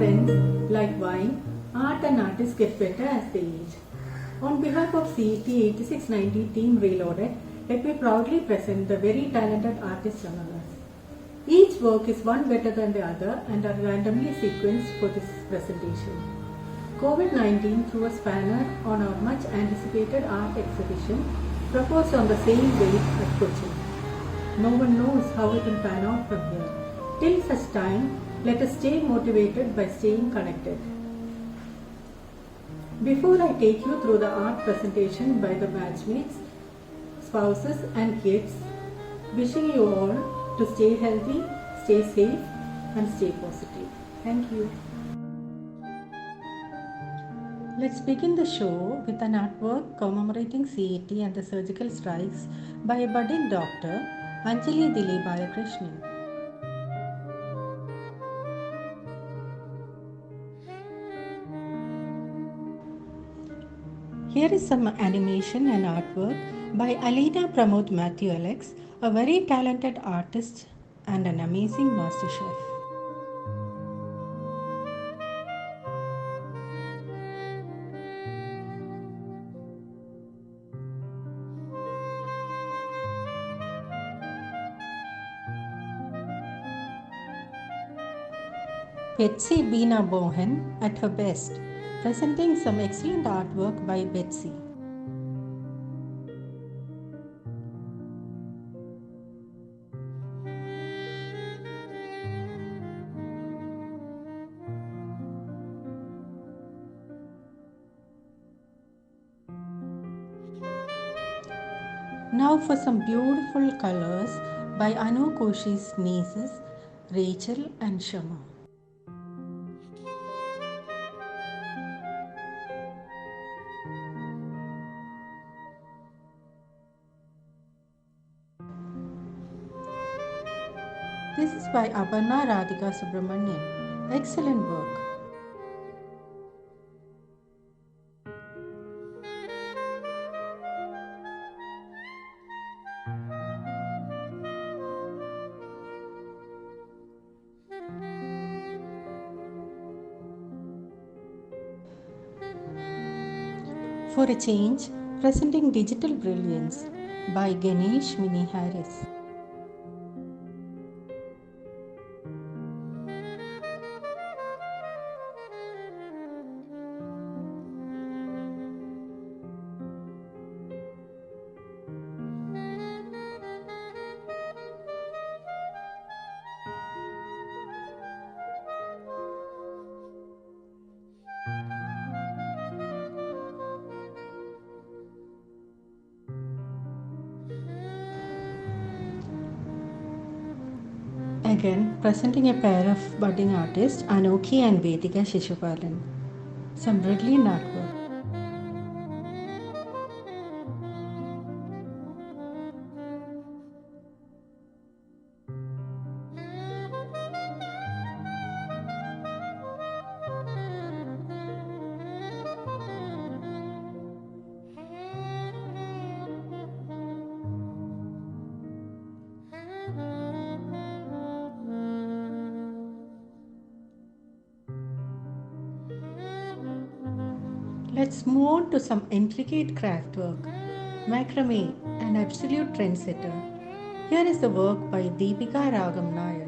friends, like wine, art and artists get better as they age. On behalf of CET 8690 Team Reloaded, let me proudly present the very talented artists among us. Each work is one better than the other and are randomly sequenced for this presentation. COVID-19 threw a spanner on our much anticipated art exhibition proposed on the same date at Kochi. No one knows how it will pan out from here. Till such time, let us stay motivated by staying connected. Before I take you through the art presentation by the batchmates, spouses and kids, wishing you all to stay healthy, stay safe and stay positive. Thank you. Let's begin the show with an artwork commemorating CET and the surgical strikes by a budding doctor, Anjali Dilip Balakrishnan. Here is some animation and artwork by Alina Pramod Matthew Alex, a very talented artist and an amazing master chef. Betsy Beena Bohan at her best, presenting some excellent artwork by Betsy. Now for some beautiful colors by Anu Koshi's nieces, Rachel and Shama. This is by Aparna Radhika Subramanian. Excellent work. For a change, presenting Digital Brilliance by Ganesh Mini Harris. Again, presenting a pair of budding artists, Anoki and Vedika Shishupalan. Some brilliant artwork. Let's move on to some intricate craft work. Macrame, an absolute trendsetter. Here is the work by Deepika Ragam Nair.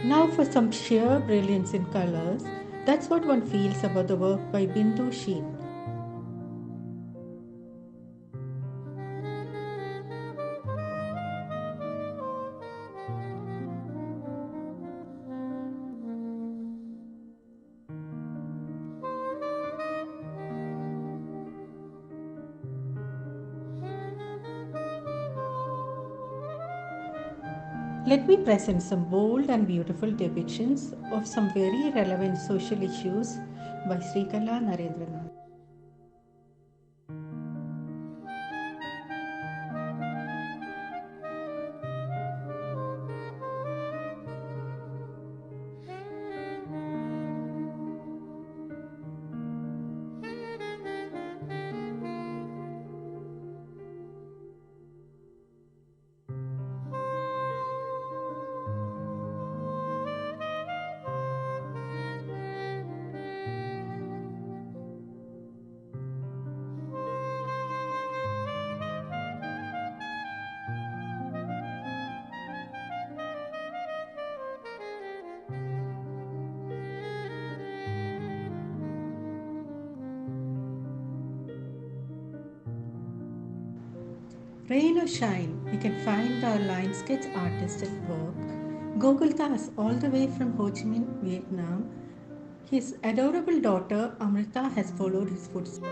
Now for some sheer brilliance in colors. That's what one feels about the work by Bindu Sheen. Let me present some bold and beautiful depictions of some very relevant social issues by Srikala Narendranath. Rain or shine, we can find our line sketch artist at work. Gokul Das, all the way from Ho Chi Minh, Vietnam. His adorable daughter Amrita has followed his footsteps.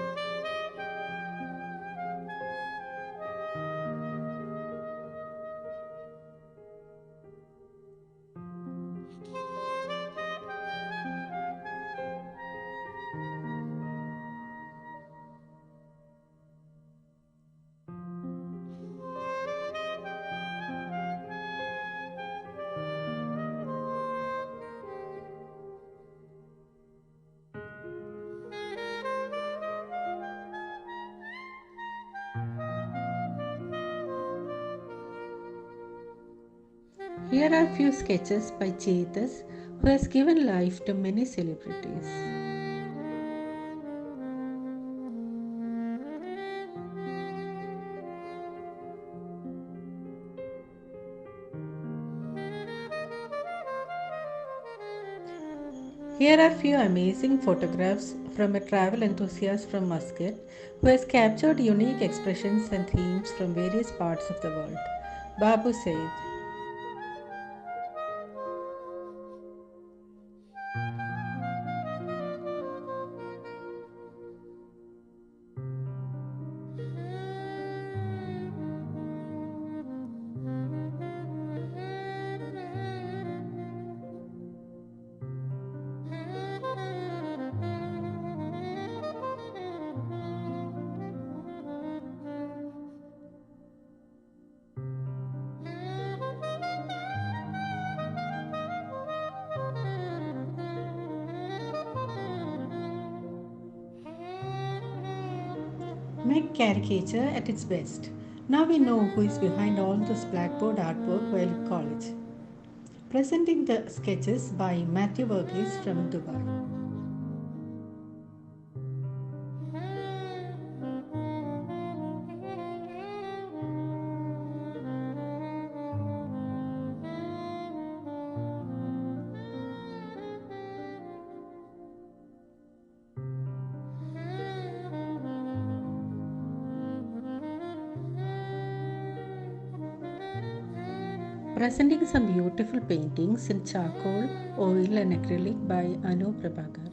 Here are few sketches by Chetas, who has given life to many celebrities. Here are few amazing photographs from a travel enthusiast from Muscat who has captured unique expressions and themes from various parts of the world. Babu Said. Make caricature at its best. Now we know who is behind all those blackboard artwork while in college. Presenting the sketches by Matthew Verghese from Dubai. Presenting some beautiful paintings in charcoal, oil and acrylic by Anu Prabhakar.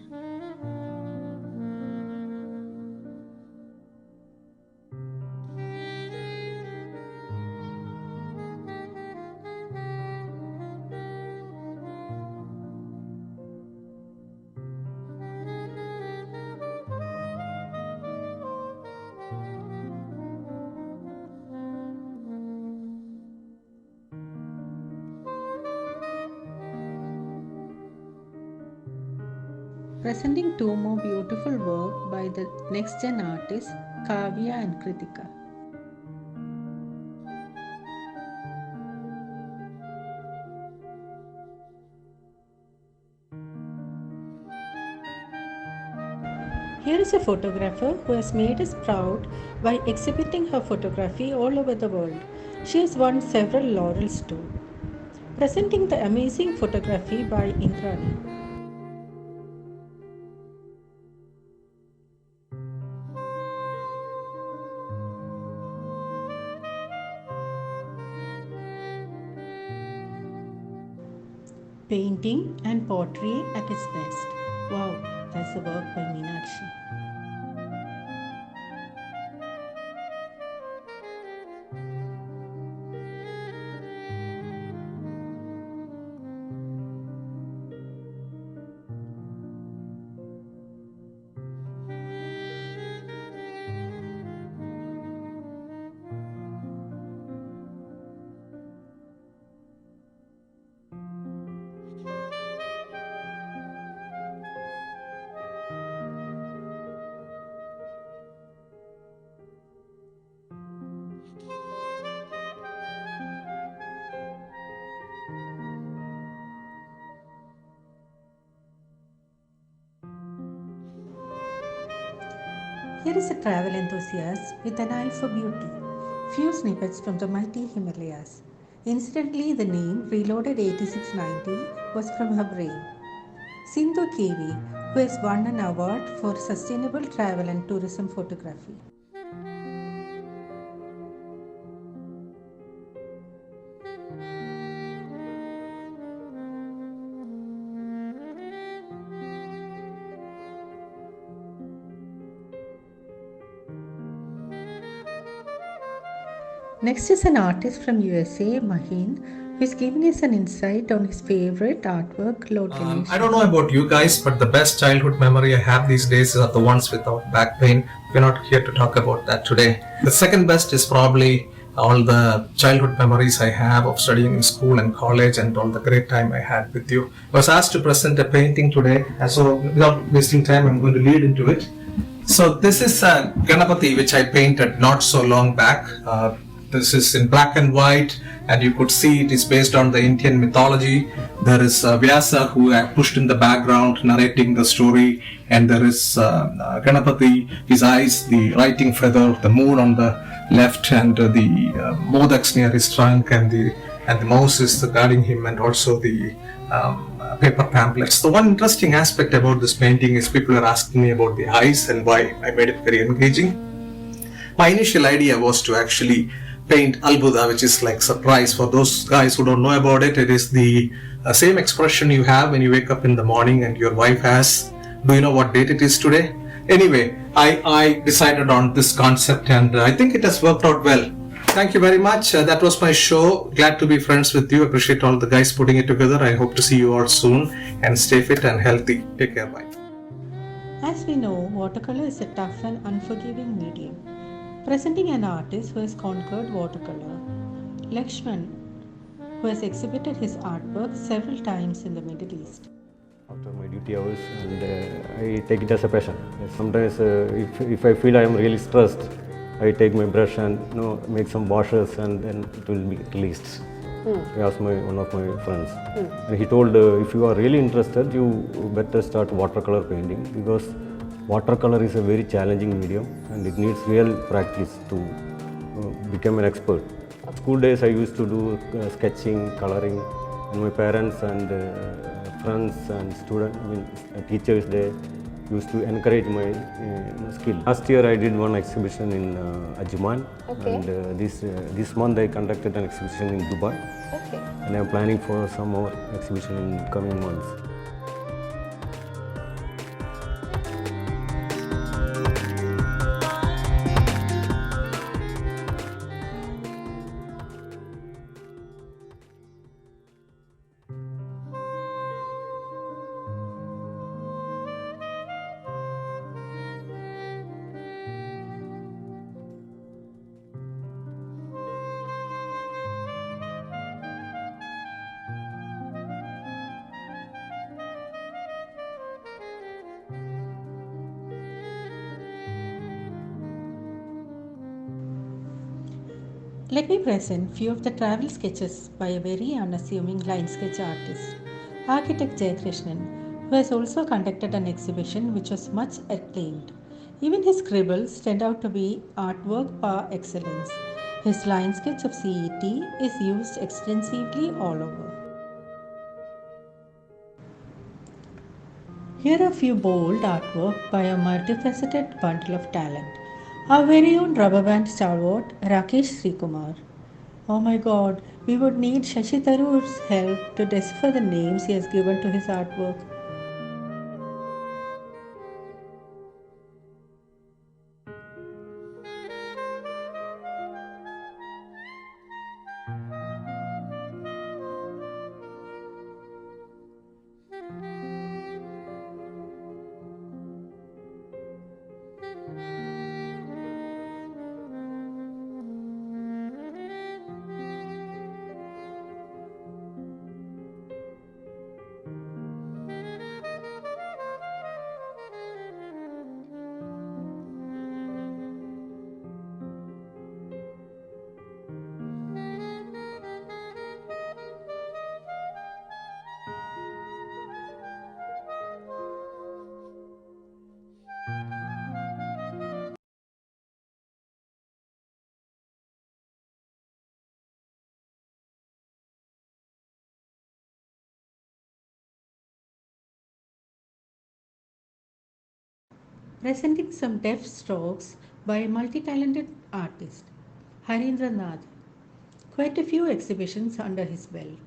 Presenting two more beautiful work by the next gen artists Kavya and Kritika. Here is a photographer who has made us proud by exhibiting her photography all over the world. She has won several laurels too. Presenting the amazing photography by Indrani. Painting and pottery at its best. Wow, that's the work by Meenakshi. Here is a travel enthusiast with an eye for beauty. Few snippets from the mighty Himalayas. Incidentally, the name Reloaded 8690 was from her brain. Sindhu KV, who has won an award for sustainable travel and tourism photography. Next is an artist from USA, Maheen, who is giving us an insight on his favorite artwork, Lord Ganesh. I don't know about you guys, but the best childhood memory I have these days are the ones without back pain. We're not here to talk about that today. The second best is probably all the childhood memories I have of studying in school and college and all the great time I had with you. I was asked to present a painting today, and so without wasting time, I'm going to lead into it. So this is a Ganapati which I painted not so long back. This is in black and white, and you could see it is based on the Indian mythology. There is Vyasa who I pushed in the background narrating the story, and there is Ganapati, his eyes, the writing feather, the moon on the left, and the modaks near his trunk, and the mouse is guarding him, and also the paper pamphlets. The one interesting aspect about this painting is people are asking me about the eyes and why I made it very engaging. My initial idea was to actually paint Albuda, which is like surprise. For those guys who don't know about it, it is the same expression you have when you wake up in the morning and your wife asks, do you know what date it is today? Anyway, I decided on this concept, and I think it has worked out well. Thank you very much. That was my show. Glad to be friends with you. Appreciate all the guys putting it together. I hope to see you all soon, and stay fit and healthy. Take care. Bye. As we know, watercolor is a tough and unforgiving medium, presenting an artist who has conquered watercolor. Lakshman, who has exhibited his artwork several times in the Middle East. After my duty hours, and I take it as a passion. Sometimes if I feel I am really stressed, I take my brush and make some washes, and then it will be released. I asked one of my friends, and he told, if you are really interested, you better start watercolor painting, because watercolor is a very challenging medium and it needs real practice to become an expert. School days I used to do sketching, coloring, and my parents and friends and teachers, they used to encourage my skill. Last year I did one exhibition in Ajman, and this month I conducted an exhibition in Dubai, and I am planning for some more exhibition in coming months. Let me present few of the travel sketches by a very unassuming line sketch artist, architect Jayakrishnan, who has also conducted an exhibition which was much acclaimed. Even his scribbles turned out to be artwork par excellence. His line sketch of CET is used extensively all over. Here are a few bold artwork by a multifaceted bundle of talent. Our very own rubber band stalwart, Rakesh Srikumar. Oh my god, we would need Shashi Tharoor's help to decipher the names he has given to his artwork. Presenting some deft strokes by a multi-talented artist, Harindra Nath. Quite a few exhibitions under his belt.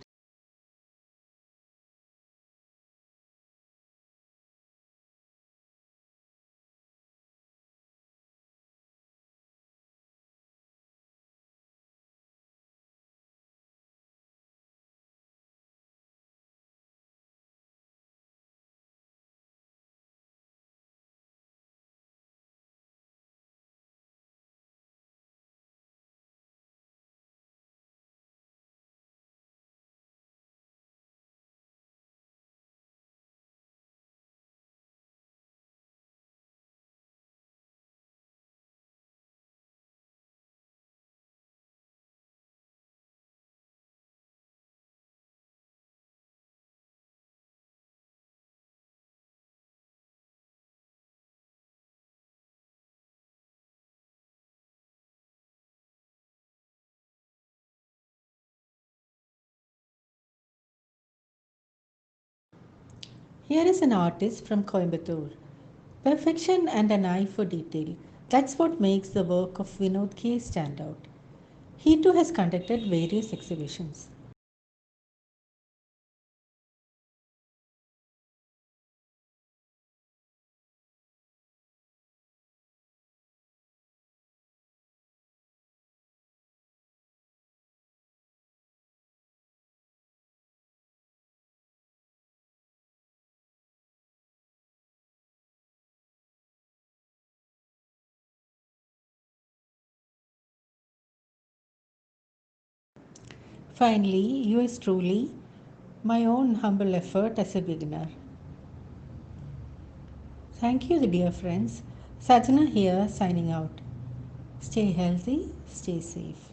Here is an artist from Coimbatore. Perfection and an eye for detail. That's what makes the work of Vinod K stand out. He too has conducted various exhibitions. Finally, yours truly, my own humble effort as a beginner. Thank you, dear friends. Sajana here signing out. Stay healthy, stay safe.